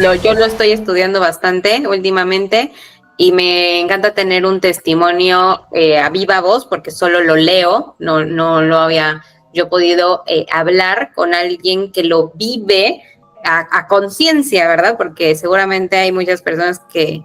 Yo lo estoy estudiando bastante últimamente y me encanta tener un testimonio a viva voz porque solo lo leo, no lo había yo podido hablar con alguien que lo vive a conciencia, ¿verdad? Porque seguramente hay muchas personas que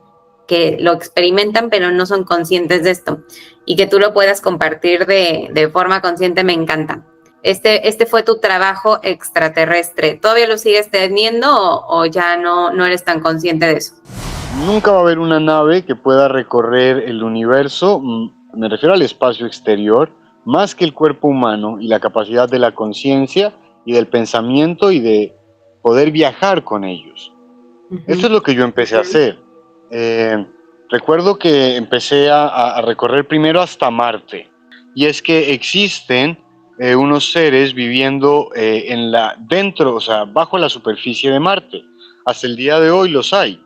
lo experimentan pero no son conscientes de esto y que tú lo puedas compartir de forma consciente me encanta. Este fue tu trabajo extraterrestre. ¿Todavía lo sigues teniendo o ya no eres tan consciente de eso? Nunca va a haber una nave que pueda recorrer el universo, me refiero al espacio exterior, más que el cuerpo humano y la capacidad de la conciencia y del pensamiento y de poder viajar con ellos. Eso es lo que yo empecé a hacer. Recuerdo que empecé a recorrer primero hasta Marte. Y es que existen unos seres viviendo dentro, o sea, bajo la superficie de Marte. Hasta el día de hoy los hay.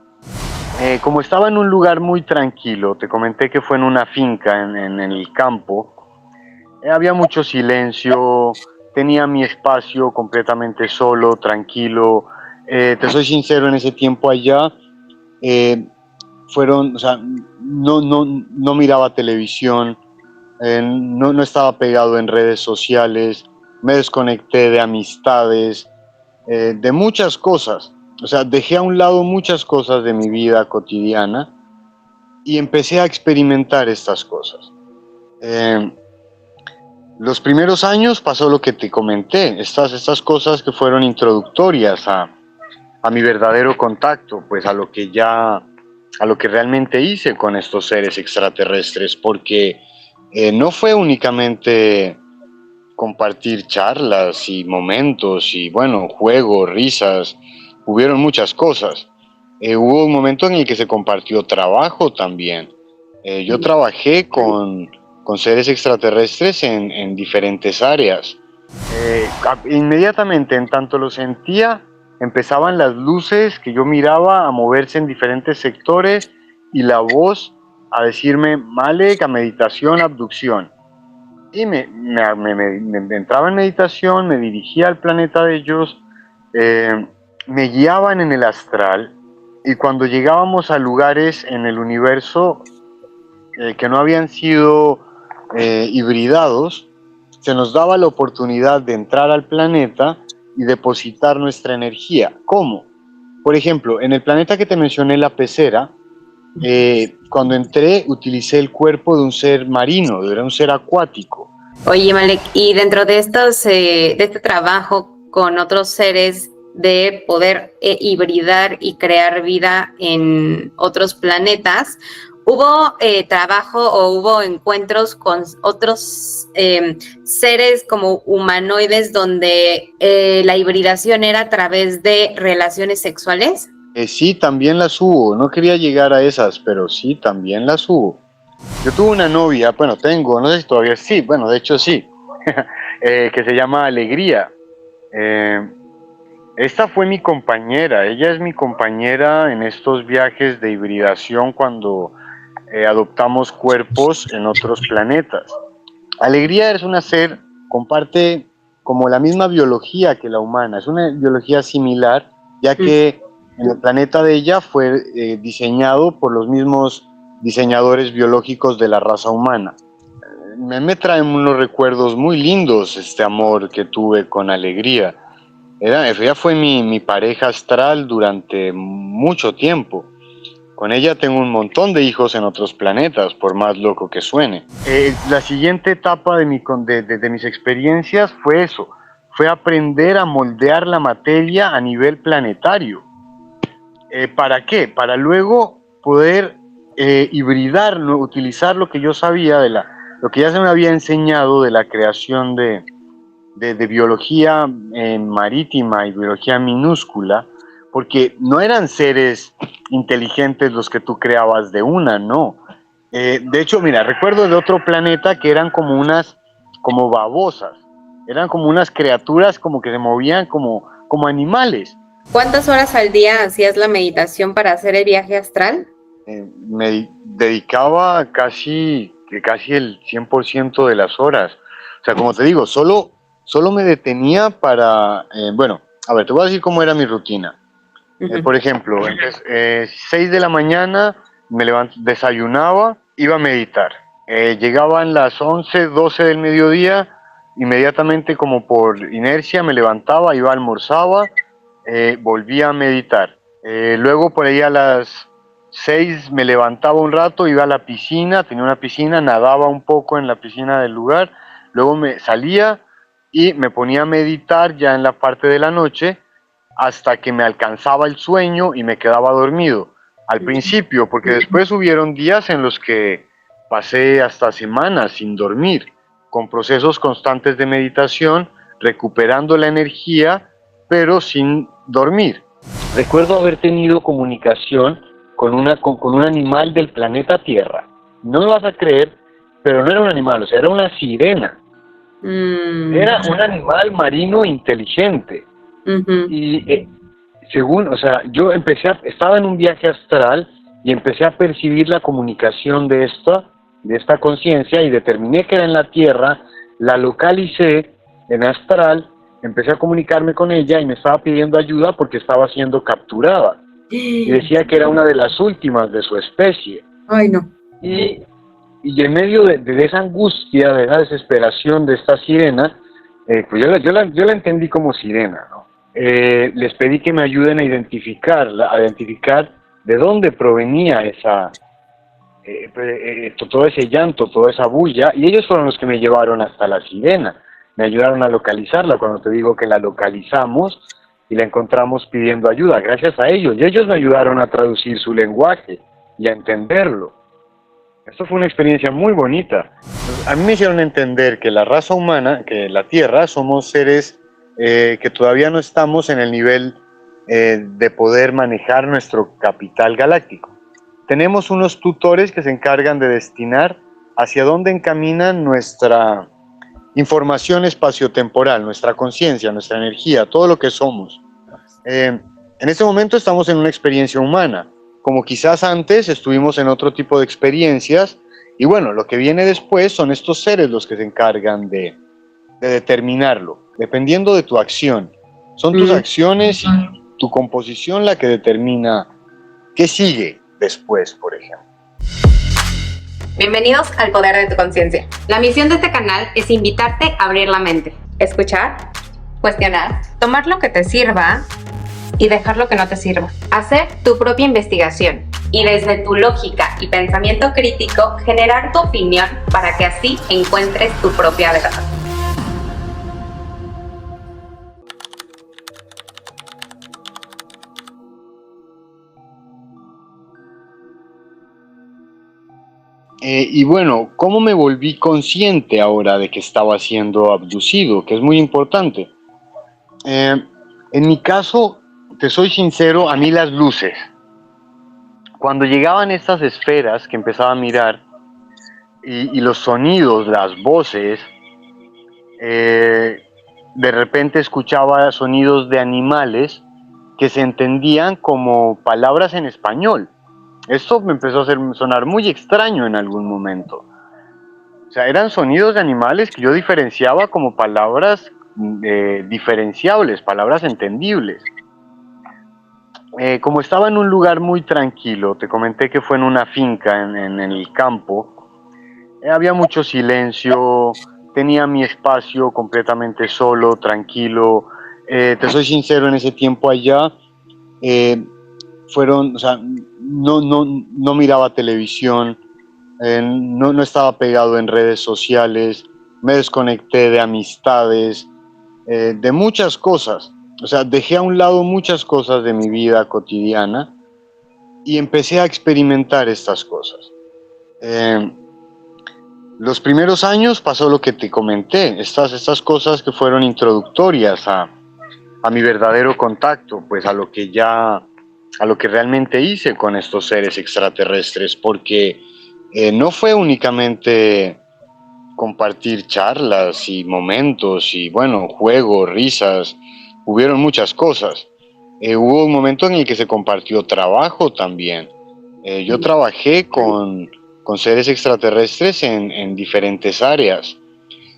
Como estaba en un lugar muy tranquilo, te comenté que fue en una finca en el campo, había mucho silencio, tenía mi espacio completamente solo, tranquilo. Te soy sincero, en ese tiempo allá, o sea, no miraba televisión, no estaba pegado en redes sociales, me desconecté de amistades, de muchas cosas. O sea, dejé a un lado muchas cosas de mi vida cotidiana y empecé a experimentar estas cosas. Los primeros años pasó lo que te comenté, estas cosas que fueron introductorias a mi verdadero contacto, pues a lo que realmente hice con estos seres extraterrestres, porque no fue únicamente compartir charlas y momentos y bueno, juegos, risas, hubieron muchas cosas. Hubo un momento en el que se compartió trabajo también. Yo trabajé con seres extraterrestres en diferentes áreas. Inmediatamente, en tanto lo sentía, empezaban las luces que yo miraba a moverse en diferentes sectores y la voz a decirme, Malek, a meditación, abducción. Y me entraba en meditación, me dirigía al planeta de ellos, me guiaban en el astral y cuando llegábamos a lugares en el universo que no habían sido hibridados, se nos daba la oportunidad de entrar al planeta y depositar nuestra energía. ¿Cómo? Por ejemplo, en el planeta que te mencioné, la pecera, cuando entré utilicé el cuerpo de un ser marino, era un ser acuático. Oye, Malek, y dentro de de este trabajo con otros seres de poder hibridar y crear vida en otros planetas, ¿hubo trabajo o hubo encuentros con otros seres como humanoides donde la hibridación era a través de relaciones sexuales? Sí, también las hubo. No quería llegar a esas, pero sí, también las hubo. Yo tuve una novia, bueno, tengo, no sé si todavía sí, bueno, de hecho sí, que se llama Alegría. Esta fue mi compañera, ella es mi compañera en estos viajes de hibridación cuando adoptamos cuerpos en otros planetas. Alegría es una ser, comparte como la misma biología que la humana, es una biología similar, ya que en el planeta de ella fue diseñado por los mismos diseñadores biológicos de la raza humana. Me traen unos recuerdos muy lindos este amor que tuve con Alegría. Ella fue mi pareja astral durante mucho tiempo. Con ella tengo un montón de hijos en otros planetas, por más loco que suene. La siguiente etapa de mis experiencias fue eso, fue aprender a moldear la materia a nivel planetario. ¿Para qué? Para luego poder hibridar, utilizar lo que yo sabía lo que ya se me había enseñado de la creación de biología marítima y biología minúscula, porque no eran seres inteligentes los que tú creabas de una, no. De hecho, mira, recuerdo de otro planeta que eran como babosas, eran como unas criaturas como que se movían como animales. ¿Cuántas horas al día hacías la meditación para hacer el viaje astral? Me dedicaba casi el 100% de las horas. O sea, como te digo, solo me detenía para, bueno, a ver, te voy a decir cómo era mi rutina. Por ejemplo, 6 de la mañana me desayunaba, iba a meditar. Llegaban las 11, 12 del mediodía, inmediatamente como por inercia me levantaba, iba, almorzaba, volvía a meditar. Luego por ahí a las 6 me levantaba un rato, iba a la piscina, tenía una piscina, nadaba un poco en la piscina del lugar, luego me salía y me ponía a meditar ya en la parte de la noche hasta que me alcanzaba el sueño y me quedaba dormido. Al principio, porque después hubieron días en los que pasé hasta semanas sin dormir, con procesos constantes de meditación, recuperando la energía, pero sin dormir. Recuerdo haber tenido comunicación con un animal del planeta Tierra. No me vas a creer, pero no era un animal, o sea, era una sirena. Era un animal marino inteligente. Y según, o sea, yo estaba en un viaje astral y empecé a percibir la comunicación de esta conciencia y determiné que era en la Tierra, la localicé en astral, empecé a comunicarme con ella y me estaba pidiendo ayuda porque estaba siendo capturada. Y decía que era una de las últimas de su especie. Ay, no. Y en medio de esa angustia, de esa desesperación de esta sirena, pues yo la entendí como sirena, ¿no? Les pedí que me ayuden a identificar de dónde provenía todo ese llanto, toda esa bulla, y ellos fueron los que me llevaron hasta la sirena, me ayudaron a localizarla. Cuando te digo que la localizamos y la encontramos pidiendo ayuda, gracias a ellos, y ellos me ayudaron a traducir su lenguaje y a entenderlo. Esto fue una experiencia muy bonita. A mí me hicieron entender que la raza humana, que la Tierra, somos seres que todavía no estamos en el nivel de poder manejar nuestro capital galáctico. Tenemos unos tutores que se encargan de destinar hacia dónde encamina nuestra información espaciotemporal, nuestra conciencia, nuestra energía, todo lo que somos. En este momento estamos en una experiencia humana, como quizás antes estuvimos en otro tipo de experiencias, y bueno, lo que viene después son estos seres los que se encargan de determinarlo, dependiendo de tu acción. Son tus acciones y tu composición la que determina qué sigue después, por ejemplo. Bienvenidos al Poder de tu Conciencia. La misión de este canal es invitarte a abrir la mente, escuchar, cuestionar, tomar lo que te sirva y dejar lo que no te sirva. Hacer tu propia investigación y desde tu lógica y pensamiento crítico generar tu opinión para que así encuentres tu propia verdad. Y bueno, ¿cómo me volví consciente ahora de que estaba siendo abducido? Que es muy importante. En mi caso, te soy sincero, a mí las luces. Cuando llegaban estas esferas que empezaba a mirar y los sonidos, las voces, de repente escuchaba sonidos de animales que se entendían como palabras en español. Esto me empezó a hacer sonar muy extraño en algún momento. O sea, eran sonidos de animales que yo diferenciaba como palabras diferenciables, palabras entendibles. Como estaba en un lugar muy tranquilo, te comenté que fue en una finca en el campo, había mucho silencio, tenía mi espacio completamente solo, tranquilo. Te soy sincero, en ese tiempo allá, o sea, no miraba televisión, no estaba pegado en redes sociales, me desconecté de amistades, de muchas cosas. O sea, dejé a un lado muchas cosas de mi vida cotidiana y empecé a experimentar estas cosas. Los primeros años pasó lo que te comenté, estas cosas que fueron introductorias a mi verdadero contacto, pues a lo que realmente hice con estos seres extraterrestres, porque no fue únicamente compartir charlas y momentos y bueno, juegos, risas, hubieron muchas cosas. Hubo un momento en el que se compartió trabajo también. Yo trabajé con seres extraterrestres en diferentes áreas,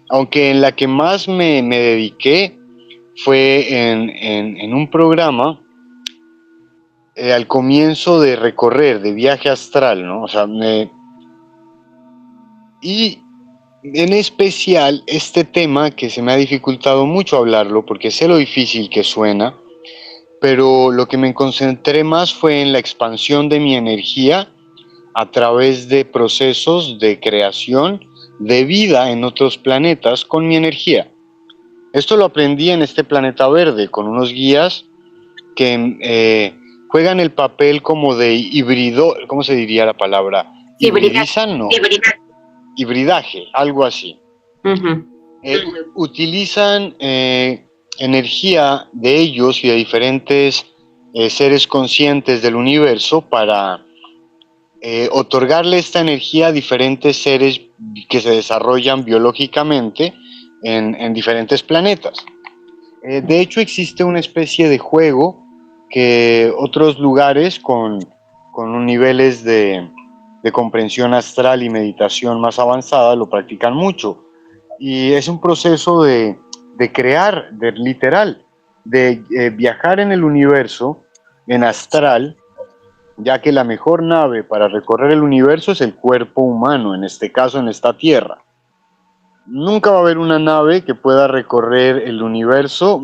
aunque en la que más me dediqué fue en un programa al comienzo de recorrer, de viaje astral, ¿no? O sea, y en especial este tema que se me ha dificultado mucho hablarlo porque sé lo difícil que suena, pero lo que me concentré más fue en la expansión de mi energía a través de procesos de creación de vida en otros planetas con mi energía. Esto lo aprendí en este planeta verde con unos guías que juegan el papel como de híbrido, ¿cómo se diría la palabra? Hibridizan, no. Hibridaje, algo así. Utilizan energía de ellos y de diferentes seres conscientes del universo para otorgarle esta energía a diferentes seres que se desarrollan biológicamente en diferentes planetas. De hecho, existe una especie de juego que otros lugares con niveles de comprensión astral y meditación más avanzada lo practican mucho. Y es un proceso de crear, literal, de viajar en el universo, en astral, ya que la mejor nave para recorrer el universo es el cuerpo humano, en este caso en esta Tierra. Nunca va a haber una nave que pueda recorrer el universo,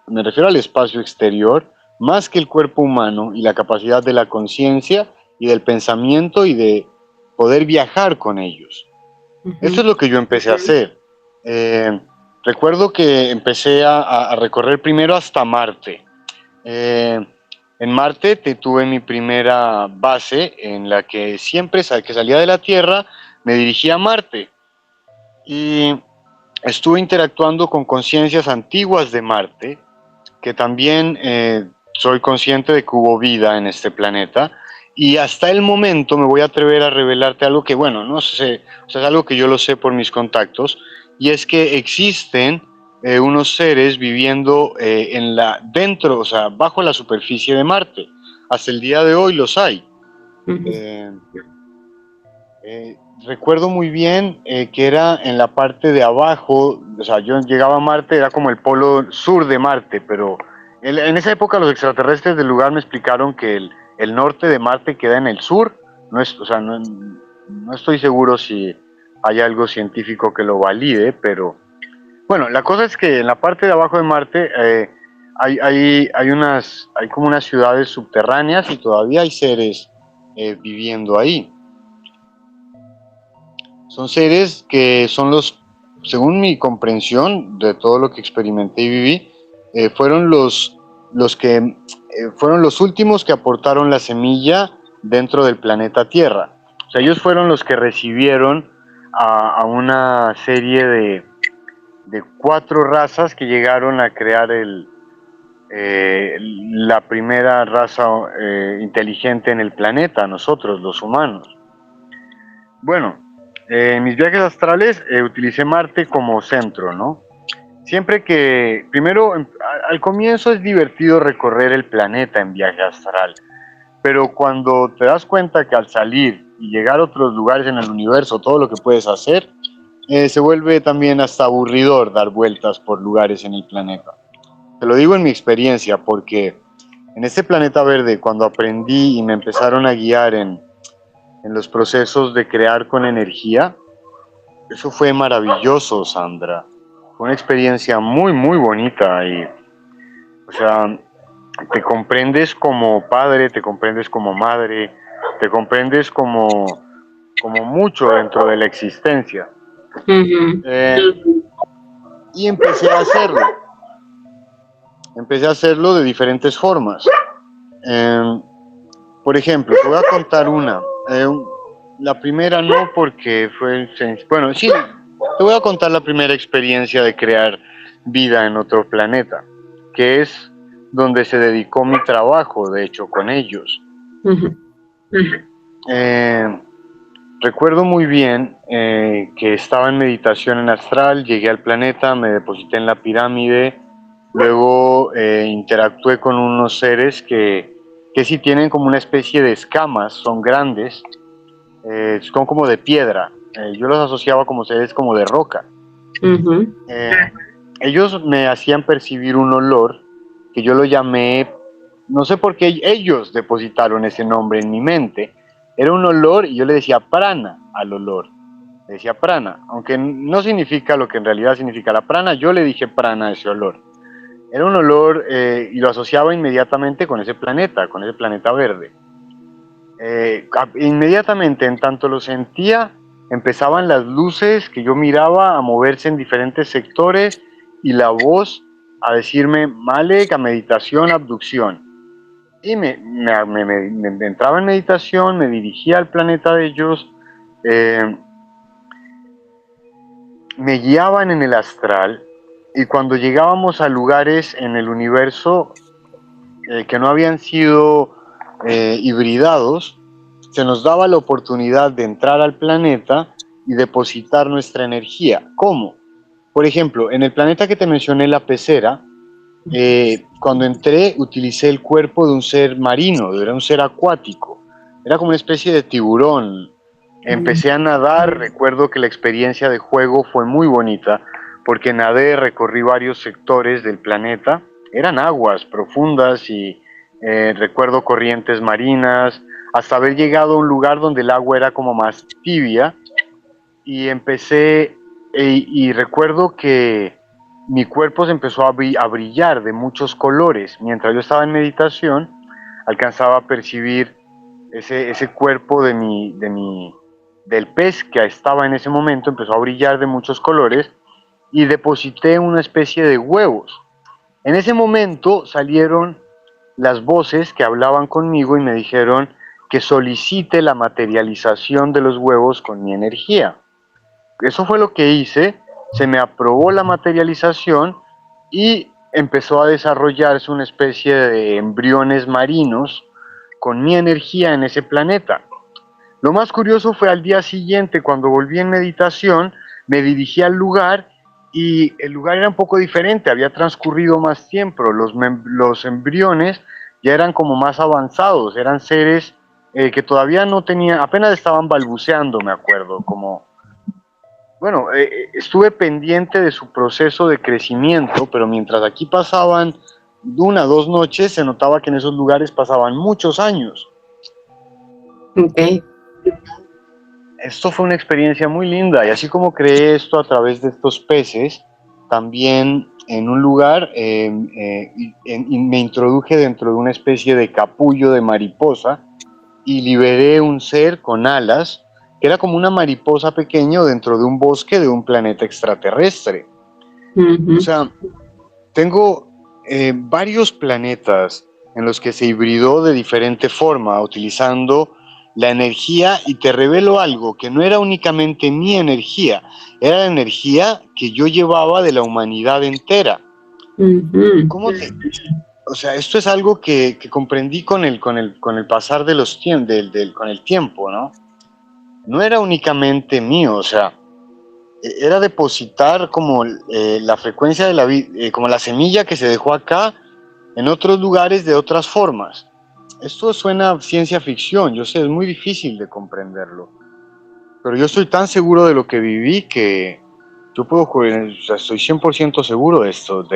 me refiero al espacio exterior, más que el cuerpo humano y la capacidad de la conciencia y del pensamiento y de poder viajar con ellos. Eso es lo que yo empecé a hacer. Recuerdo que empecé a recorrer primero hasta Marte. En Marte tuve mi primera base en la que siempre que salía de la Tierra me dirigía a Marte. Y estuve interactuando con conciencias antiguas de Marte, que también soy consciente de que hubo vida en este planeta. Y hasta el momento me voy a atrever a revelarte algo que, bueno, no sé, o sea, es algo que yo lo sé por mis contactos, y es que existen unos seres viviendo dentro, o sea, bajo la superficie de Marte. Hasta el día de hoy los hay. Recuerdo muy bien que era en la parte de abajo, o sea, yo llegaba a Marte, era como el polo sur de Marte, pero en esa época los extraterrestres del lugar me explicaron que el norte de Marte queda en el sur. No es, o sea, no estoy seguro si hay algo científico que lo valide, pero bueno, la cosa es que en la parte de abajo de Marte hay como unas ciudades subterráneas y todavía hay seres viviendo ahí. Son seres que son según mi comprensión de todo lo que experimenté y viví, fueron los últimos que aportaron la semilla dentro del planeta Tierra. O sea, ellos fueron los que recibieron a una serie de 4 razas que llegaron a crear la primera raza inteligente en el planeta, nosotros, los humanos. Bueno, en mis viajes astrales utilicé Marte como centro, ¿no? Siempre que, primero, al comienzo es divertido recorrer el planeta en viaje astral, pero cuando te das cuenta que al salir y llegar a otros lugares en el universo, todo lo que puedes hacer, se vuelve también hasta aburridor dar vueltas por lugares en el planeta. Te lo digo en mi experiencia, porque en este planeta verde, cuando aprendí y me empezaron a guiar en los procesos de crear con energía, eso fue maravilloso, Sandra. Fue una experiencia muy, muy bonita y, o sea, te comprendes como padre, te comprendes como madre, te comprendes como mucho dentro de la existencia. Y empecé a hacerlo. Empecé a hacerlo de diferentes formas. Por ejemplo, te voy a contar una. La primera no, porque fue... Bueno, sí, te voy a contar la primera experiencia de crear vida en otro planeta, que es donde se dedicó mi trabajo, de hecho, con ellos. Recuerdo muy bien que estaba en meditación en astral, llegué al planeta, me deposité en la pirámide, luego interactué con unos seres que sí tienen como una especie de escamas, son grandes, son como de piedra. Yo los asociaba como seres como de roca. Ellos me hacían percibir un olor que yo lo llamé no sé por qué ellos depositaron ese nombre en mi mente. Era un olor y yo le decía prana al olor. Le decía prana, aunque no significa lo que en realidad significa la prana, yo le dije prana a ese olor. Era un olor y lo asociaba inmediatamente con ese planeta verde. Inmediatamente, en tanto lo sentía, empezaban las luces que yo miraba a moverse en diferentes sectores y la voz a decirme Malek, a meditación, abducción. Y me entraba en meditación, me dirigía al planeta de ellos, me guiaban en el astral y cuando llegábamos a lugares en el universo que no habían sido hibridados, se nos daba la oportunidad de entrar al planeta y depositar nuestra energía. ¿Cómo? Por ejemplo, en el planeta que te mencioné, la pecera, cuando entré utilicé el cuerpo de un ser marino, era un ser acuático, era como una especie de tiburón. Empecé a nadar, recuerdo que la experiencia de juego fue muy bonita, porque nadé, recorrí varios sectores del planeta, eran aguas profundas y recuerdo corrientes marinas, hasta haber llegado a un lugar donde el agua era como más tibia, y empecé, y recuerdo que mi cuerpo se empezó a brillar de muchos colores. Mientras yo estaba en meditación, alcanzaba a percibir ese cuerpo del pez que estaba en ese momento, empezó a brillar de muchos colores y deposité una especie de huevos. En ese momento salieron las voces que hablaban conmigo y me dijeron que solicite la materialización de los huevos con mi energía. Eso fue lo que hice, se me aprobó la materialización y empezó a desarrollarse una especie de embriones marinos con mi energía en ese planeta. Lo más curioso fue al día siguiente, cuando volví en meditación, me dirigí al lugar y el lugar era un poco diferente, había transcurrido más tiempo, los embriones ya eran como más avanzados, eran seres que todavía no tenían, apenas estaban balbuceando, me acuerdo, como bueno, estuve pendiente de su proceso de crecimiento, pero mientras aquí pasaban 1 o 2 noches, se notaba que en esos lugares pasaban muchos años. Ok. Esto fue una experiencia muy linda, y así como creé esto a través de estos peces, también en un lugar me introduje dentro de una especie de capullo de mariposa y liberé un ser con alas que era como una mariposa pequeño dentro de un bosque de un planeta extraterrestre. O sea, tengo varios planetas en los que se hibridó de diferente forma, utilizando la energía, y te revelo algo, que no era únicamente mi energía, era la energía que yo llevaba de la humanidad entera. ¿Cómo te...? O sea, esto es algo que comprendí con el pasar de los con el tiempo, ¿no? No era únicamente mío, o sea, era depositar como la frecuencia de la vida, como la semilla que se dejó acá en otros lugares de otras formas. Esto suena a ciencia ficción, yo sé, es muy difícil de comprenderlo, pero yo estoy tan seguro de lo que viví que yo puedo, o sea, estoy 100% seguro de esto.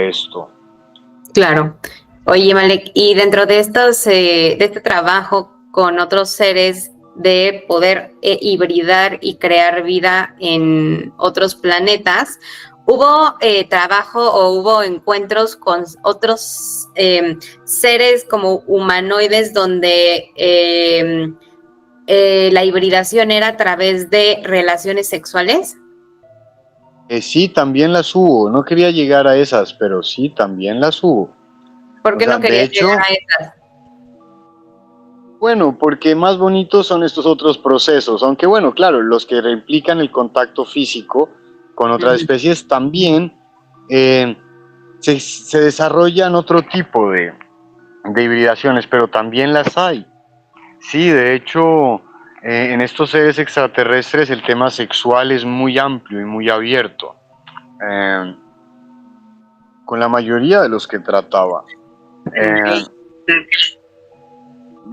Claro. Oye, Malek, y dentro de de este trabajo con otros seres de poder hibridar y crear vida en otros planetas, ¿hubo trabajo o hubo encuentros con otros seres como humanoides donde la hibridación era a través de relaciones sexuales? Sí, también las hubo, no quería llegar a esas, pero sí, también las hubo. ¿Por O qué sea, no de querías hecho, llegar a esas? bueno, porque más bonitos son estos otros procesos, aunque bueno, claro, los que implican el contacto físico con otras especies también se desarrollan otro tipo de hibridaciones, pero también las hay. Sí, de hecho, en estos seres extraterrestres el tema sexual es muy amplio y muy abierto, eh, con la mayoría de los que trataba.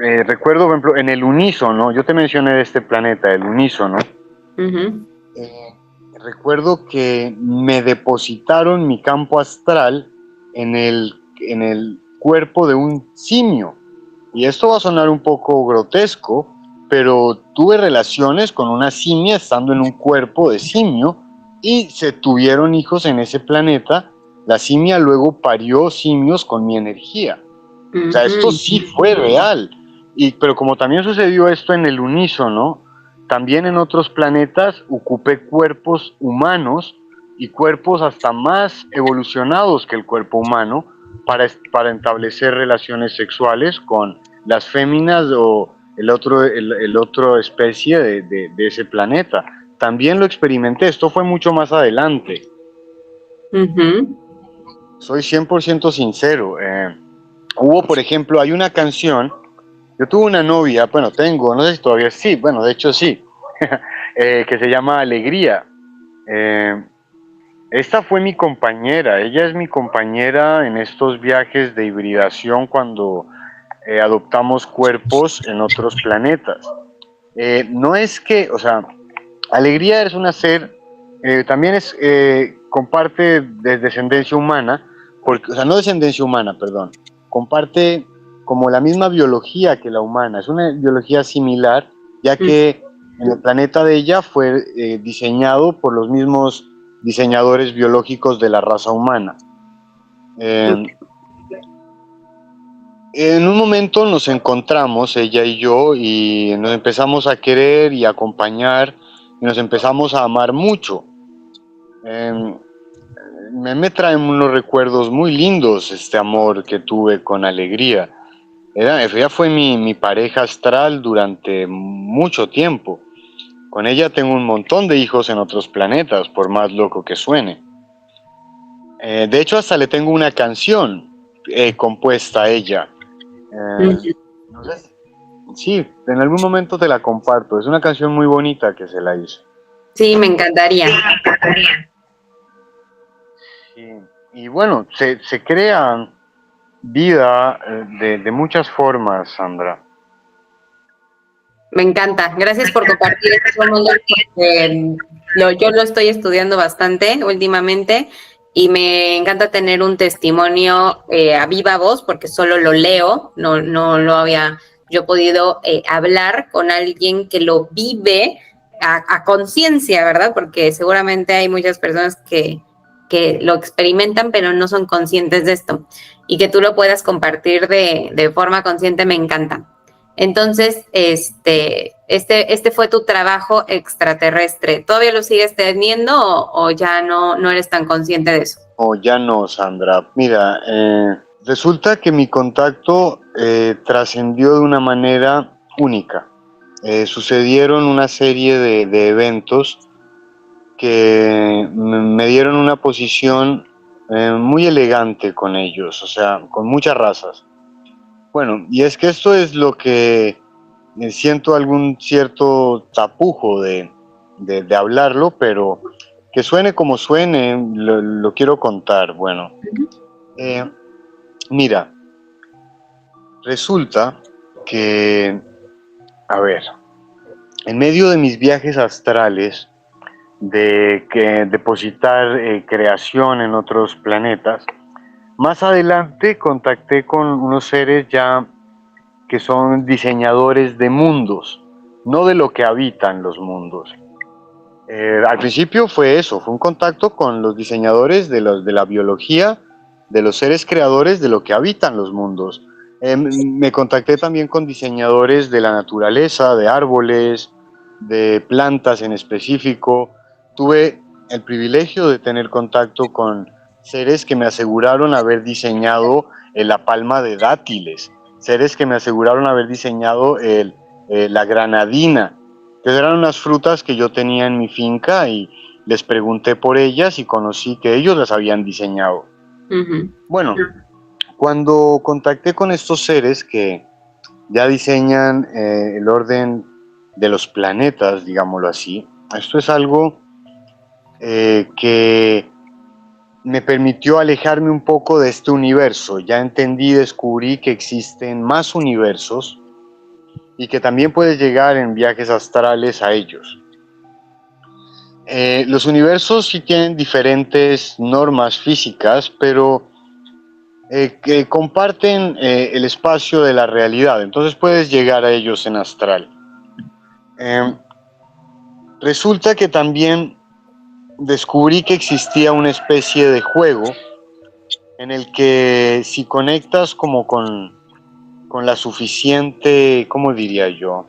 Eh, recuerdo, por ejemplo, en el unísono, yo te mencioné de este planeta, el unísono. Recuerdo que me depositaron mi campo astral en el cuerpo de un simio. Y esto va a sonar un poco grotesco, pero tuve relaciones con una simia estando en un cuerpo de simio y se tuvieron hijos en ese planeta. La simia luego parió simios con mi energía. O sea, esto sí fue real. Pero como también sucedió esto en el unísono, también en otros planetas ocupé cuerpos humanos y cuerpos hasta más evolucionados que el cuerpo humano para establecer relaciones sexuales con las féminas o el otro especie de ese planeta. También lo experimenté, esto fue mucho más adelante. Soy 100% sincero. Hubo, por ejemplo, hay una canción, yo tuve una novia, bueno, tengo, no sé si todavía sí, bueno, de hecho sí, que se llama Alegría. Esta fue mi compañera, ella es mi compañera en estos viajes de hibridación cuando adoptamos cuerpos en otros planetas. No es que, o sea, Alegría es una ser, también comparte de descendencia humana, porque, o sea, no descendencia humana, perdón, comparte como la misma biología que la humana, es una biología similar, ya que en el planeta de ella fue diseñado por los mismos diseñadores biológicos de la raza humana. En un momento nos encontramos, ella y yo, y nos empezamos a querer y a acompañar, y nos empezamos a amar mucho. Me traen unos recuerdos muy lindos este amor que tuve con Alegría. Ella fue mi pareja astral durante mucho tiempo. Con ella tengo un montón de hijos en otros planetas, por más loco que suene. De hecho, hasta le tengo una canción compuesta a ella. No sé. Sí, en algún momento te la comparto. Es una canción muy bonita que se la hice. Sí, me encantaría. Y bueno, se crea vida de muchas formas, Sandra. Me encanta. Gracias por compartir estos mundos porque yo lo estoy estudiando bastante últimamente y me encanta tener un testimonio a viva voz porque solo lo leo, no lo había yo podido hablar con alguien que lo vive a conciencia, ¿verdad? Porque seguramente hay muchas personas que lo experimentan pero no son conscientes de esto y que tú lo puedas compartir de forma consciente me encanta. Entonces, este fue tu trabajo extraterrestre. ¿Todavía lo sigues teniendo o ya no eres tan consciente de eso? O ya no, Sandra. Mira, resulta que mi contacto trascendió de una manera única. Sucedieron una serie de eventos que me dieron una posición muy elegante con ellos, o sea, con muchas razas. Bueno, y es que esto es lo que siento algún cierto tapujo de hablarlo, pero que suene como suene, lo quiero contar. Bueno, mira, resulta que, a ver, en medio de mis viajes astrales, de depositar creación en otros planetas, más adelante contacté con unos seres ya que son diseñadores de mundos, no de lo que habitan los mundos. Al principio fue eso, fue un contacto con los diseñadores de la biología, de los seres creadores de lo que habitan los mundos. Me contacté también con diseñadores de la naturaleza, de árboles, de plantas en específico. Tuve el privilegio de tener contacto con seres que me aseguraron haber diseñado la palma de dátiles, seres que me aseguraron haber diseñado la granadina, que eran unas frutas que yo tenía en mi finca y les pregunté por ellas y conocí que ellos las habían diseñado. Bueno, cuando contacté con estos seres que ya diseñan el orden de los planetas, digámoslo así, esto es algo que me permitió alejarme un poco de este universo. Ya entendí y descubrí que existen más universos y que también puedes llegar en viajes astrales a ellos. Los universos sí tienen diferentes normas físicas, pero que comparten el espacio de la realidad, entonces puedes llegar a ellos en astral. Resulta que también descubrí que existía una especie de juego en el que si conectas como con la suficiente, ¿cómo diría yo?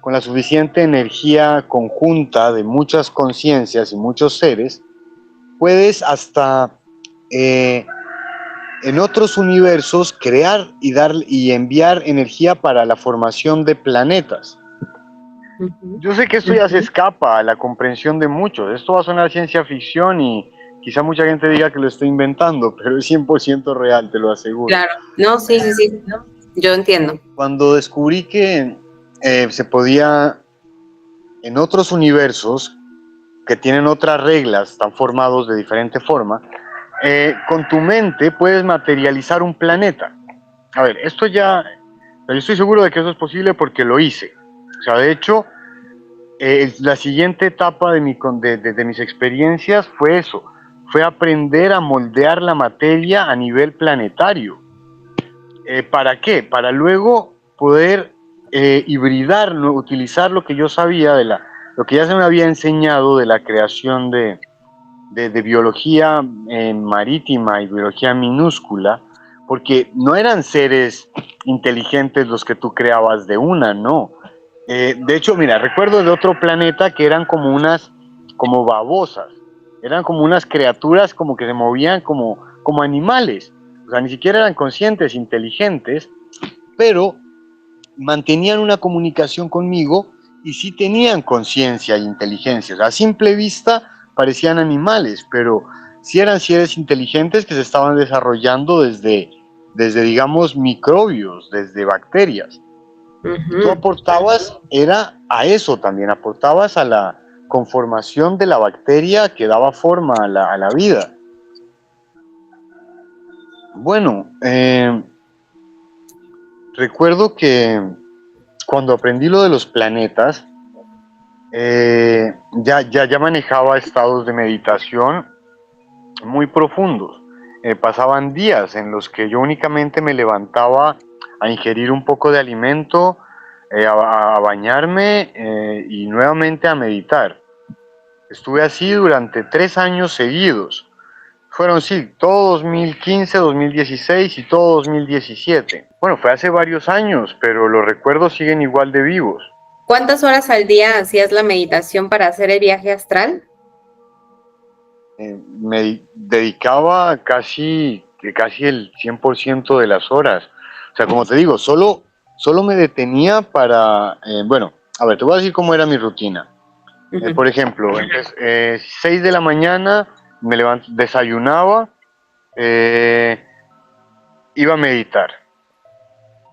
Con la suficiente energía conjunta de muchas conciencias y muchos seres, puedes hasta en otros universos crear y dar y enviar energía para la formación de planetas. Yo sé que esto ya se escapa a la comprensión de muchos. Esto va a sonar ciencia ficción y quizá mucha gente diga que lo estoy inventando, pero es 100% real, te lo aseguro. Claro, no, sí, yo entiendo. Cuando descubrí que se podía, en otros universos que tienen otras reglas, están formados de diferente forma, con tu mente puedes materializar un planeta. A ver, esto ya, yo estoy seguro de que eso es posible porque lo hice. O sea, de hecho, la siguiente etapa de mis experiencias fue eso, fue aprender a moldear la materia a nivel planetario. ¿Para qué? Para luego poder hibridar, ¿no? Utilizar lo que yo sabía lo que ya se me había enseñado de la creación de biología marítima y biología minúscula, porque no eran seres inteligentes los que tú creabas de una, no. De hecho, mira, recuerdo de otro planeta que eran como babosas, eran como unas criaturas como que se movían como animales, o sea, ni siquiera eran conscientes, inteligentes, pero mantenían una comunicación conmigo y sí tenían conciencia e inteligencia. O sea, a simple vista parecían animales, pero sí eran seres inteligentes que se estaban desarrollando desde digamos, microbios, desde bacterias. Tú aportabas, era a eso también, aportabas a la conformación de la bacteria que daba forma a la vida. Bueno, recuerdo que cuando aprendí lo de los planetas, ya manejaba estados de meditación muy profundos. Pasaban días en los que yo únicamente me levantaba a ingerir un poco de alimento, a bañarme y nuevamente a meditar. Estuve así durante 3 años seguidos. Fueron, sí, todo 2015, 2016 y todo 2017. Bueno, fue hace varios años, pero los recuerdos siguen igual de vivos. ¿Cuántas horas al día hacías la meditación para hacer el viaje astral? Me dedicaba casi el 100% de las horas. O sea, como te digo, solo me detenía para, bueno, a ver, te voy a decir cómo era mi rutina. Por ejemplo, 6 de la mañana me desayunaba, iba a meditar.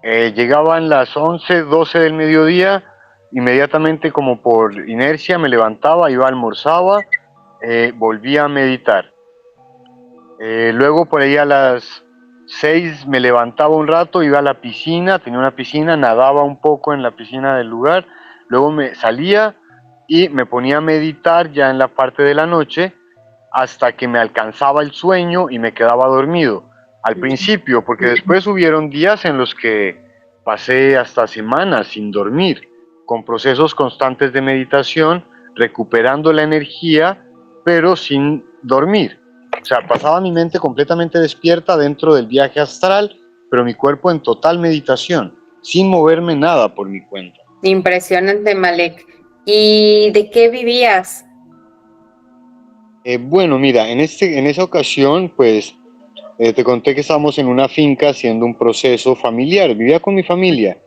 Llegaban las 11, 12 del mediodía, inmediatamente como por inercia me levantaba, iba, almorzaba, volvía a meditar. Luego por ahí a las 6 me levantaba un rato, iba a la piscina, tenía una piscina, nadaba un poco en la piscina del lugar, luego me salía y me ponía a meditar ya en la parte de la noche hasta que me alcanzaba el sueño y me quedaba dormido. Al principio, porque después hubieron días en los que pasé hasta semanas sin dormir, con procesos constantes de meditación, recuperando la energía, pero sin dormir. O sea, pasaba mi mente completamente despierta dentro del viaje astral, pero mi cuerpo en total meditación, sin moverme nada por mi cuenta. Impresionante, Malek. ¿Y de qué vivías? Bueno, mira, en esa ocasión, pues, te conté que estábamos en una finca haciendo un proceso familiar, vivía con mi familia.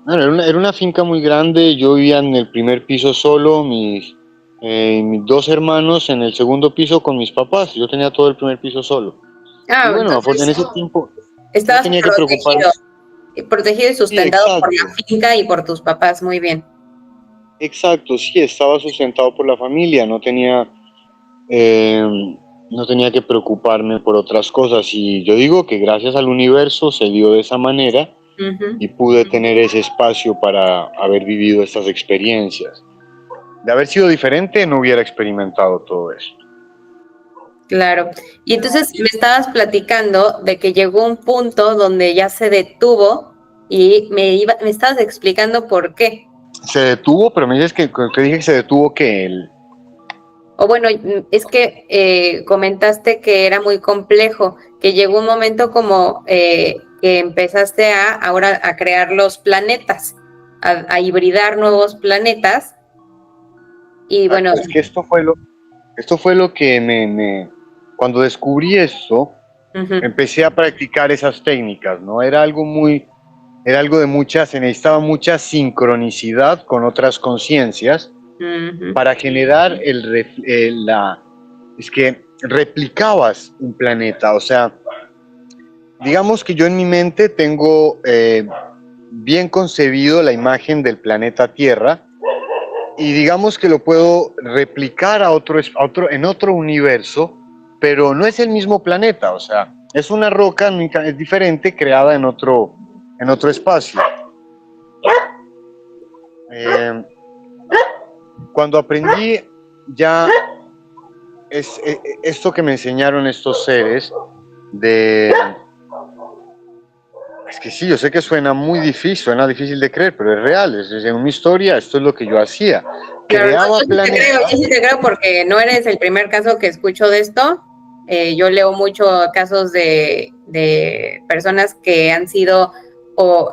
Bueno, era una finca muy grande, yo vivía en el primer piso solo, mis 2 hermanos en el segundo piso con mis papás, yo tenía todo el primer piso solo. Y bueno, en ese tiempo no tenía que preocuparme. Protegido y sustentado por la finca y por tus papás, muy bien. Exacto, sí, estaba sustentado por la familia, no tenía que preocuparme por otras cosas, y yo digo que gracias al universo se dio de esa manera y pude tener ese espacio para haber vivido estas experiencias. De haber sido diferente no hubiera experimentado todo esto. Claro. Y entonces me estabas platicando de que llegó un punto donde ya se detuvo y me estabas explicando por qué. Se detuvo, pero me dices que dije que se detuvo que el... O bueno, es que comentaste que era muy complejo, que llegó un momento como que empezaste ahora a crear los planetas, a hibridar nuevos planetas. Y bueno, Exacto, es que esto fue lo que cuando descubrí esto, uh-huh, empecé a practicar esas técnicas, ¿no? Era algo de se necesitaba mucha sincronicidad con otras conciencias uh-huh, para generar es que replicabas un planeta, o sea, digamos que yo en mi mente tengo bien concebido la imagen del planeta Tierra y digamos que lo puedo replicar en otro universo, pero no es el mismo planeta, o sea, es una roca, es diferente, creada en otro espacio. Eh, Cuando aprendí ya esto que me enseñaron estos seres, de... Es que sí, yo sé que suena difícil de creer, pero es real, es en una historia, esto es lo que yo hacía. claro, no, Creaba planetas. yo sí te creo porque no eres el primer caso que escucho de esto. Yo leo mucho casos de personas que han sido o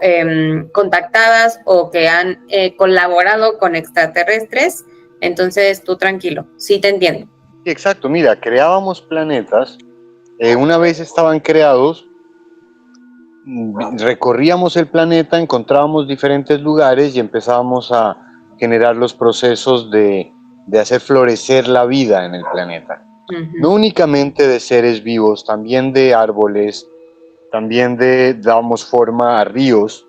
contactadas o que han colaborado con extraterrestres. Entonces, tú tranquilo, sí te entiendo. Sí, exacto, mira, creábamos planetas, una vez estaban creados, recorríamos el planeta, encontrábamos diferentes lugares y empezábamos a generar los procesos de hacer florecer la vida en el planeta. Uh-huh. No únicamente de seres vivos, también de árboles, también dábamos forma a ríos,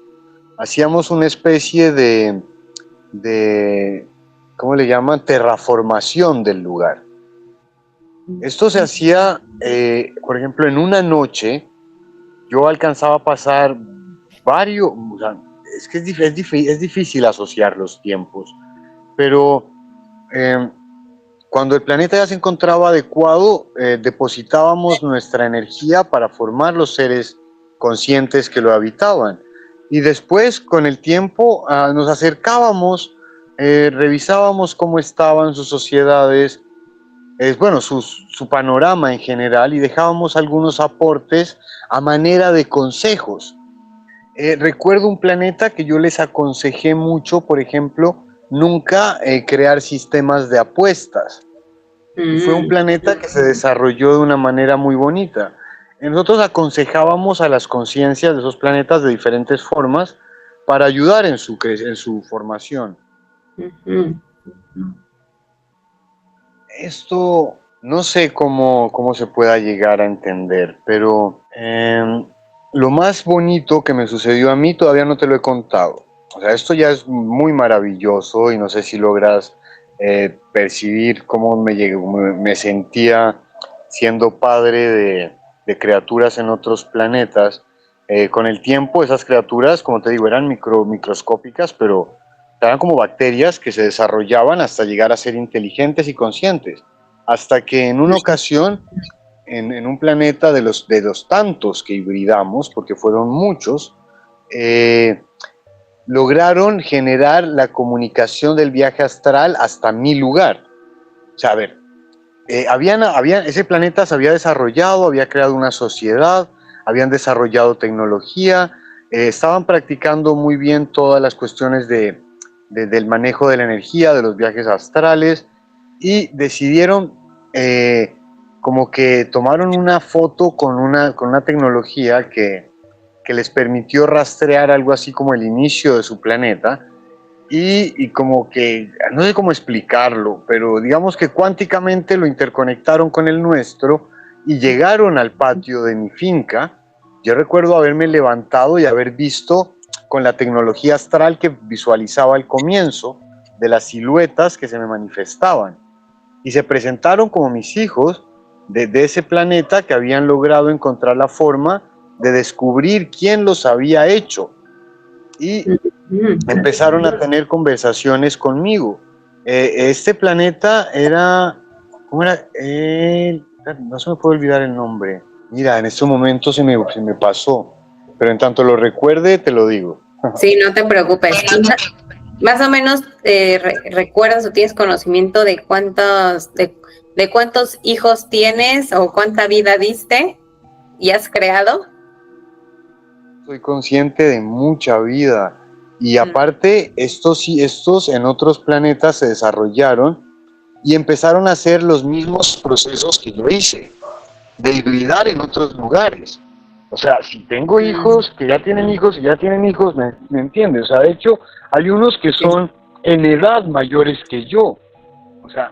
hacíamos una especie de ¿cómo le llaman? Terraformación del lugar. Esto se hacía, por ejemplo, en una noche, yo alcanzaba a pasar o sea, es que es difícil asociar los tiempos, pero cuando el planeta ya se encontraba adecuado, depositábamos nuestra energía para formar los seres conscientes que lo habitaban. Y después, con el tiempo, nos acercábamos, revisábamos cómo estaban sus sociedades, bueno, su panorama en general, y dejábamos algunos aportes a manera de consejos. Recuerdo un planeta que yo les aconsejé mucho, por ejemplo, nunca crear sistemas de apuestas. Y fue un planeta que se desarrolló de una manera muy bonita. Nosotros aconsejábamos a las conciencias de esos planetas de diferentes formas para ayudar en su formación. Uh-huh. Esto no sé cómo se pueda llegar a entender, pero lo más bonito que me sucedió a mí todavía no te lo he contado. O sea, esto ya es muy maravilloso y no sé si logras percibir cómo me sentía siendo padre de criaturas en otros planetas. Con el tiempo esas criaturas, como te digo, eran microscópicas, pero eran como bacterias que se desarrollaban hasta llegar a ser inteligentes y conscientes. Hasta que en una ocasión, en un planeta de los tantos que hibridamos, porque fueron muchos, lograron generar la comunicación del viaje astral hasta mi lugar. O sea, a ver, ese planeta se había desarrollado, había creado una sociedad, habían desarrollado tecnología, estaban practicando muy bien todas las cuestiones del manejo de la energía, de los viajes astrales, y decidieron, como que tomaron una foto con una tecnología que les permitió rastrear algo así como el inicio de su planeta, y como que, no sé cómo explicarlo, pero digamos que cuánticamente lo interconectaron con el nuestro y llegaron al patio de mi finca. Yo recuerdo haberme levantado y haber visto con la tecnología astral que visualizaba al comienzo de las siluetas que se me manifestaban. Y se presentaron como mis hijos de ese planeta que habían logrado encontrar la forma de descubrir quién los había hecho. Y empezaron a tener conversaciones conmigo. Este planeta era, ¿cómo era? no se me puede olvidar el nombre. Mira, en este momento se me pasó, pero en tanto lo recuerde, te lo digo. Sí, no te preocupes. Y más o menos recuerdas o tienes conocimiento de cuántos hijos tienes o cuánta vida diste y has creado. Soy consciente de mucha vida. Y aparte, estos en otros planetas se desarrollaron y empezaron a hacer los mismos procesos que yo hice, de hibridar en otros lugares. O sea, si tengo hijos que ya tienen hijos y ya tienen hijos, ¿me entiendes? O sea, de hecho, hay unos que son en edad mayores que yo. O sea,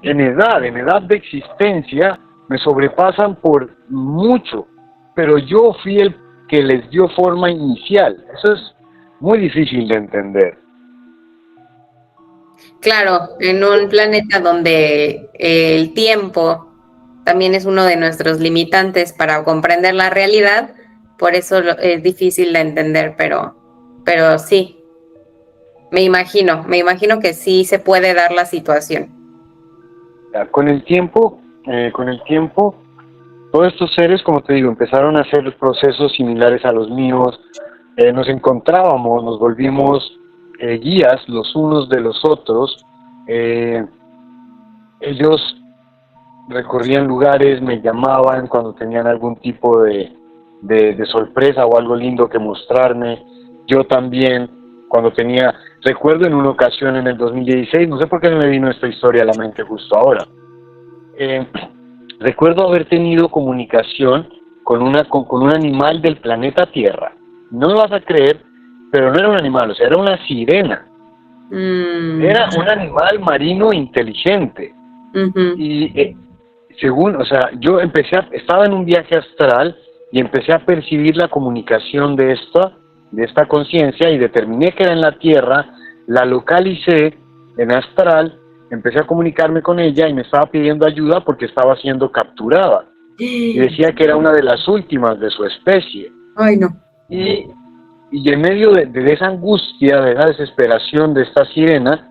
en edad de existencia, me sobrepasan por mucho. Pero yo fui el que les dio forma inicial. Eso es muy difícil de entender. Claro, en un planeta donde el tiempo también es uno de nuestros limitantes para comprender la realidad, por eso es difícil de entender, pero sí, me imagino que sí se puede dar la situación. Con el tiempo, todos estos seres, como te digo, empezaron a hacer procesos similares a los míos. Nos encontrábamos, nos volvimos guías los unos de los otros. Ellos recorrían lugares, me llamaban cuando tenían algún tipo de sorpresa o algo lindo que mostrarme. Yo también, cuando recuerdo en una ocasión en el 2016, no sé por qué me vino esta historia a la mente justo ahora. Recuerdo haber tenido comunicación con un animal del planeta Tierra. No me vas a creer, pero no era un animal, o sea, era una sirena. Era un animal marino inteligente. Y según, o sea, yo estaba en un viaje astral y empecé a percibir la comunicación de esta conciencia y determiné que era en la Tierra, la localicé en astral, empecé a comunicarme con ella y me estaba pidiendo ayuda porque estaba siendo capturada. Y decía que era una de las últimas de su especie. Ay, no. Y en medio de esa angustia, de esa desesperación de esta sirena,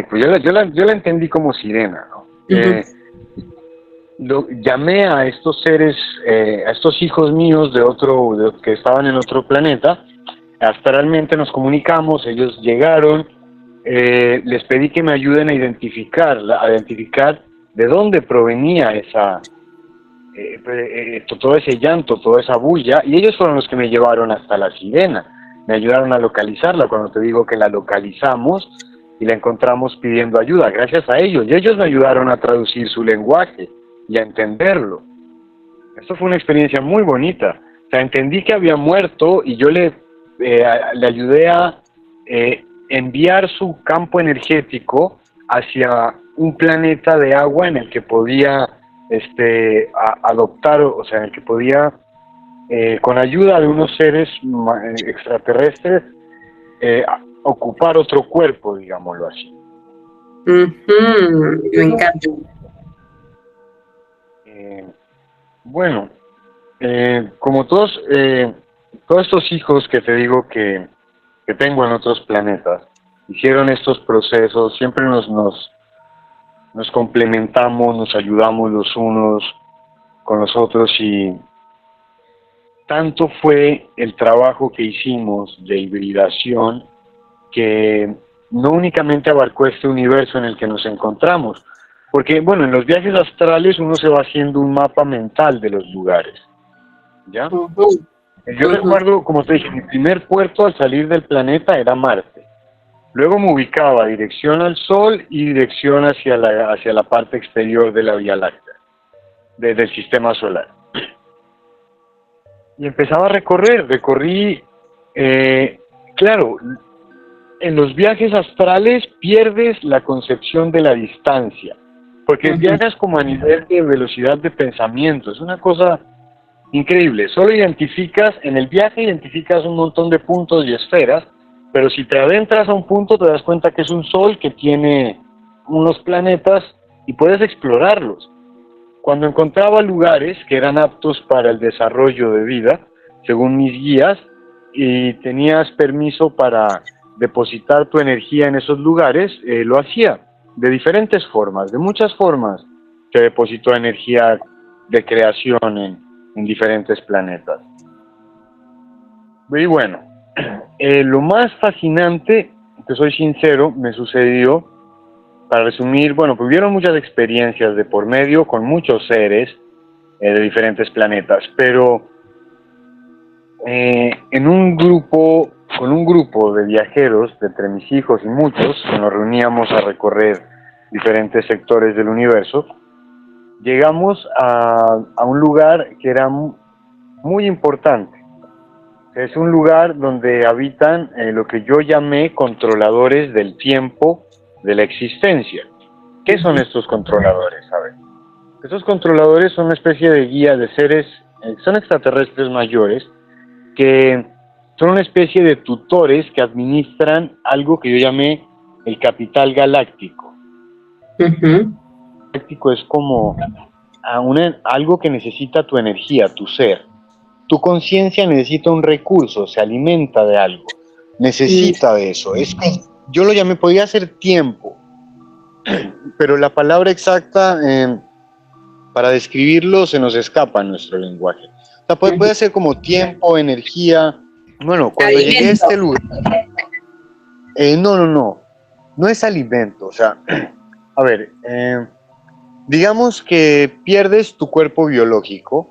pues yo la entendí como sirena, ¿no? Llamé a estos seres, a estos hijos míos que estaban en otro planeta. Astralmente nos comunicamos, ellos llegaron, les pedí que me ayuden a identificar de dónde provenía todo ese llanto, toda esa bulla, y ellos fueron los que me llevaron hasta la sirena, me ayudaron a localizarla. Cuando te digo que la localizamos y la encontramos pidiendo ayuda, gracias a ellos, y ellos me ayudaron a traducir su lenguaje y a entenderlo. Esto fue una experiencia muy bonita. O sea, entendí que había muerto y yo le ayudé a enviar su campo energético hacia un planeta de agua en el que podía adoptar, o sea, en el que podía, con ayuda de unos seres extraterrestres, ocupar otro cuerpo, digámoslo así. Me encanta. Bueno, como todos estos hijos que te digo que tengo en otros planetas, hicieron estos procesos, siempre nos complementamos, nos ayudamos los unos con los otros, y tanto fue el trabajo que hicimos de hibridación que no únicamente abarcó este universo en el que nos encontramos, porque bueno, en los viajes astrales uno se va haciendo un mapa mental de los lugares, ¿ya? Yo recuerdo, como te dije, mi primer puerto al salir del planeta era Marte. Luego me ubicaba dirección al Sol y dirección hacia la parte exterior de la Vía Láctea, del sistema solar. Y empezaba a recorrí, claro, en los viajes astrales pierdes la concepción de la distancia, porque viajas como a nivel de velocidad de pensamiento, es una cosa increíble. Solo en el viaje identificas un montón de puntos y esferas, pero si te adentras a un punto te das cuenta que es un sol que tiene unos planetas y puedes explorarlos. Cuando encontraba lugares que eran aptos para el desarrollo de vida, según mis guías, y tenías permiso para depositar tu energía en esos lugares, lo hacía de diferentes formas, de muchas formas. se depositó energía de creación en diferentes planetas. Y bueno, lo más fascinante, te soy sincero, me sucedió, para resumir, bueno, pues hubieron muchas experiencias de por medio con muchos seres de diferentes planetas, pero con un grupo de viajeros, de entre mis hijos y muchos, que nos reuníamos a recorrer diferentes sectores del universo, llegamos a un lugar que era muy importante. Es un lugar donde habitan lo que yo llamé controladores del tiempo de la existencia. ¿Qué son estos controladores? A ver, estos controladores son una especie de guía de seres, son extraterrestres mayores, que son una especie de tutores que administran algo que yo llamé el capital galáctico. Galáctico es como algo que necesita tu energía, tu ser. Tu conciencia necesita un recurso, se alimenta de algo, necesita de eso. Yo lo llamé, podría ser tiempo, pero la palabra exacta para describirlo se nos escapa en nuestro lenguaje. O sea, puede ser como tiempo, energía. Bueno, cuando llegué a este lugar, no es alimento. O sea, a ver, digamos que pierdes tu cuerpo biológico,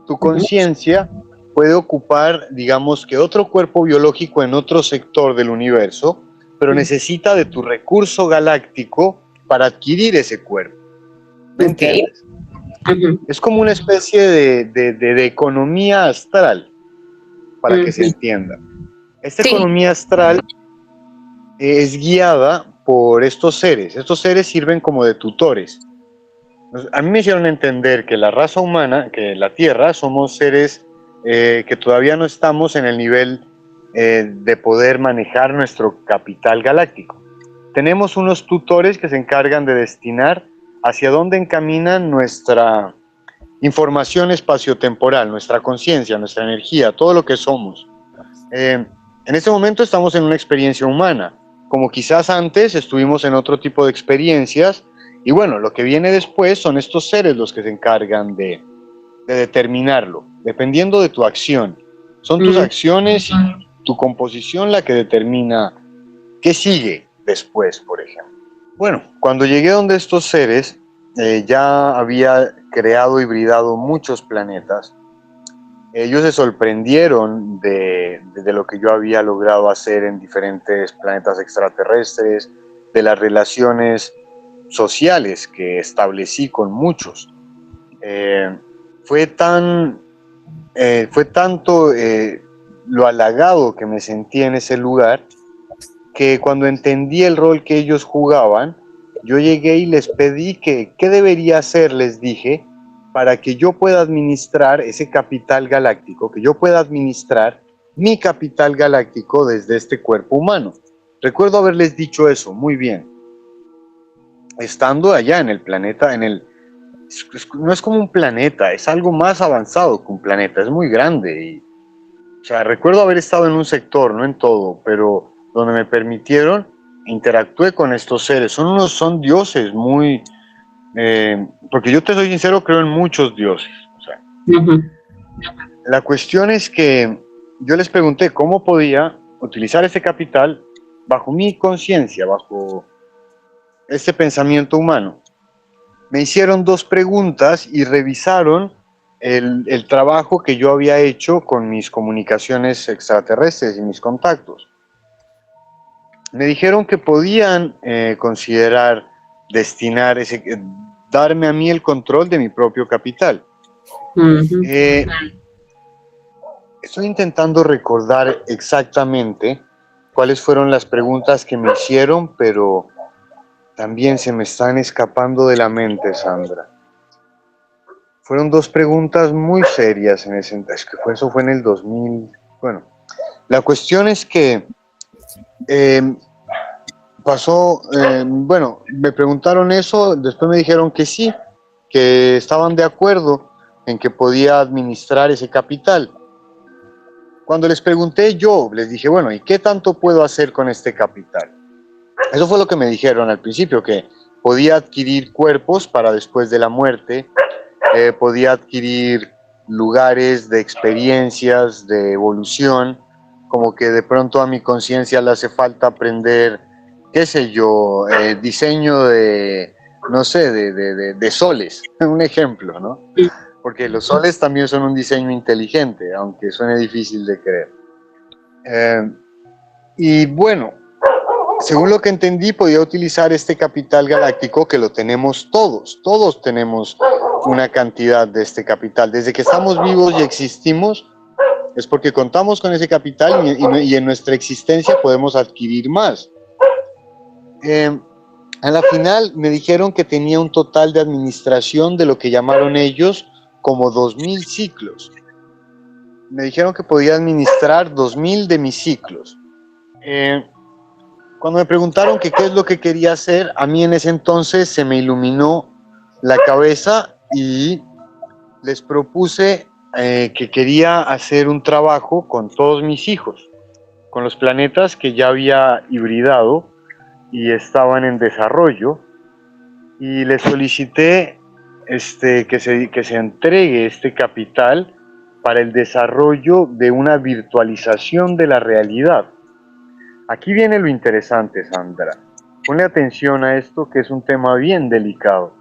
tu conciencia puede ocupar, digamos que otro cuerpo biológico en otro sector del universo, pero necesita de tu recurso galáctico para adquirir ese cuerpo. ¿Me entiendes? Es como una especie de economía astral, para que se entienda. Esta economía astral es guiada por estos seres. Estos seres sirven como de tutores. A mí me hicieron entender que la raza humana, que la Tierra, somos seres que todavía no estamos en el nivel de poder manejar nuestro capital galáctico. Tenemos unos tutores que se encargan de destinar hacia dónde encaminan nuestra información espaciotemporal, nuestra conciencia, nuestra energía, todo lo que somos. En este momento estamos en una experiencia humana, como quizás antes estuvimos en otro tipo de experiencias. Y bueno, lo que viene después son estos seres los que se encargan de determinarlo, dependiendo de tu acción. Son tus acciones y tu composición la que determina qué sigue después, por ejemplo. Bueno, cuando llegué donde estos seres, ya había creado y hibridado muchos planetas. Ellos se sorprendieron de lo que yo había logrado hacer en diferentes planetas extraterrestres, de las relaciones sociales que establecí con muchos. Fue tanto lo halagado que me sentí en ese lugar, que cuando entendí el rol que ellos jugaban, yo llegué y les pedí que qué debería hacer, les dije, para que yo pueda administrar ese capital galáctico, que yo pueda administrar mi capital galáctico desde este cuerpo humano. Recuerdo haberles dicho eso, muy bien. Estando allá en el planeta, no es como un planeta, es algo más avanzado que un planeta, es muy grande. O sea, recuerdo haber estado en un sector, no en todo, pero donde me permitieron, interactué con estos seres. Son dioses muy... porque yo te soy sincero, creo en muchos dioses. O sea, la cuestión es que yo les pregunté cómo podía utilizar ese capital bajo mi conciencia, bajo este pensamiento humano. Me hicieron 2 preguntas y revisaron el trabajo que yo había hecho con mis comunicaciones extraterrestres y mis contactos. Me dijeron que podían considerar destinar darme a mí el control de mi propio capital. Estoy intentando recordar exactamente cuáles fueron las preguntas que me hicieron, pero también se me están escapando de la mente, Sandra. Fueron 2 preguntas muy serias en ese entonces, eso fue en el 2000. Bueno, la cuestión es que me preguntaron eso, después me dijeron que sí, que estaban de acuerdo en que podía administrar ese capital. Cuando les pregunté yo, les dije, bueno, ¿y qué tanto puedo hacer con este capital? Eso fue lo que me dijeron al principio, que podía adquirir cuerpos para después de la muerte, podía adquirir lugares de experiencias, de evolución, como que de pronto a mi conciencia le hace falta aprender, qué sé yo, diseño de, no sé, de soles, un ejemplo, ¿no? Porque los soles también son un diseño inteligente, aunque suene difícil de creer. Y bueno, según lo que entendí, podía utilizar este capital galáctico que lo tenemos todos tenemos una cantidad de este capital. Desde que estamos vivos y existimos, es porque contamos con ese capital y en nuestra existencia podemos adquirir más. A la final me dijeron que tenía un total de administración de lo que llamaron ellos como 2000 ciclos. Me dijeron que podía administrar 2000 de mis ciclos. Cuando me preguntaron que qué es lo que quería hacer, a mí en ese entonces se me iluminó la cabeza y les propuse que quería hacer un trabajo con todos mis hijos, con los planetas que ya había hibridado y estaban en desarrollo, y les solicité que se entregue este capital para el desarrollo de una virtualización de la realidad. Aquí viene lo interesante, Sandra. Ponle atención a esto, que es un tema bien delicado.